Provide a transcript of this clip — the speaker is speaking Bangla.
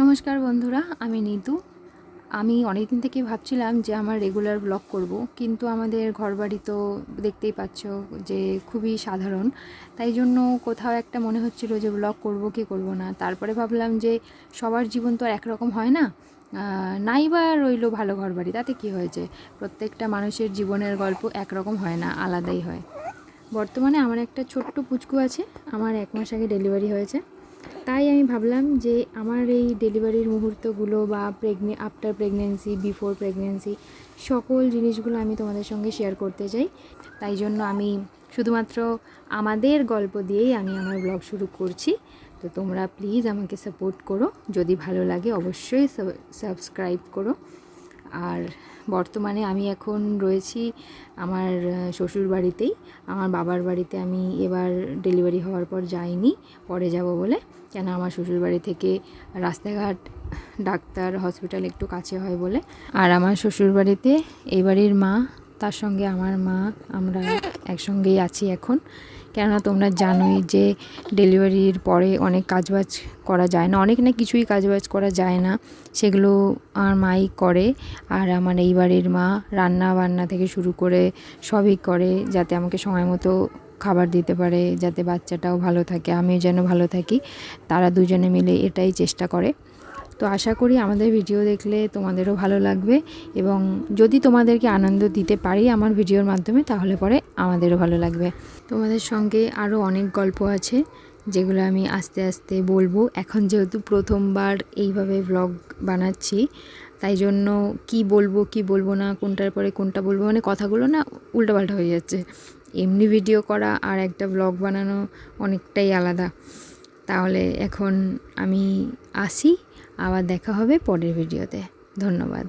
নমস্কার বন্ধুরা, আমি নীতু। আমি অনেক দিন থেকে ভাবছিলাম যে আমার রেগুলার ব্লগ করব, কিন্তু আমাদের ঘরবাড়ি তো দেখতেই পাচ্ছ যে খুবই সাধারণ। তাই জন্য কোথাও একটা মনে হচ্ছিল যে ব্লগ করব কি করব না। তারপরে ভাবলাম যে সবার জীবন তো আর একরকম হয় না, নাই বা রইলো ভালো ঘরবাড়ি, তাতে কি হয়েছে। প্রত্যেকটা মানুষের জীবনের গল্প একরকম হয় না, আলাদাই হয়। বর্তমানে আমার একটা ছোট্ট পুচকু আছে, আমার 1 মাস আগে ডেলিভারি হয়েছে। তাই আমি ভাবলাম যে আমার এই ডেলিভারির মুহূর্তগুলো বা আফটার প্রেগনেন্সি, বিফোর প্রেগনেন্সি, সকল জিনিসগুলো আমি তোমাদের সঙ্গে শেয়ার করতে চাই। তাই জন্য আমি শুধুমাত্র আমাদের গল্প দিয়েই আমি আমার ব্লগ শুরু করছি। তো তোমরা প্লিজ আমাকে সাপোর্ট করো, যদি ভালো লাগে অবশ্যই সাবস্ক্রাইব করো। আর বর্তমানে আমি এখন রয়েছি আমার শ্বশুর বাড়িতেই। আমার বাবার বাড়িতে আমি এবার ডেলিভারি হওয়ার পর যাইনি, পরে যাব বলে। কেন, আমার শ্বশুর বাড়ি থেকে রাস্তাঘাট, ডাক্তার, হসপিটাল একটু কাছে হয় বলে। আর আমার শ্বশুর বাড়িতে এই বাড়ির মা, তার সঙ্গে আমার মা, আমরা একসঙ্গেই আছি এখন। কেননা তোমরা জানোই যে ডেলিভারির পরে অনেক কাজবাজ করা যায় না, অনেক না কিছুই কাজবাজ করা যায় না, সেগুলো আমার মাই করে। আর আমার এই বাড়ির মা রান্না বান্না থেকে শুরু করে সবই করে, যাতে আমাকে সময় মতো খাবার দিতে পারে, যাতে বাচ্চাটাও ভালো থাকে, আমিও যেন ভালো থাকি। তারা দুজনে মিলে এটাই চেষ্টা করে। তো আশা করি আমাদের ভিডিও দেখলে তোমাদেরও ভালো লাগবে, এবং যদি তোমাদেরকে আনন্দ দিতে পারি আমার ভিডিওর মাধ্যমে, তাহলে পরে আমাদেরও ভালো লাগবে। তোমাদের সঙ্গে আরও অনেক গল্প আছে, যেগুলো আমি আস্তে আস্তে বলবো। এখন যেহেতু প্রথমবার এইভাবে ব্লগ বানাচ্ছি, তাই জন্য কি বলবো না, কোনটার পরে কোনটা বলবো, মানে কথাগুলো না উল্টোপাল্টা হয়ে যাচ্ছে। এমনি ভিডিও করা আর একটা ব্লগ বানানো অনেকটাই আলাদা। তাহলে এখন আমি আসি, আবার দেখা হবে পরের ভিডিওতে। ধন্যবাদ।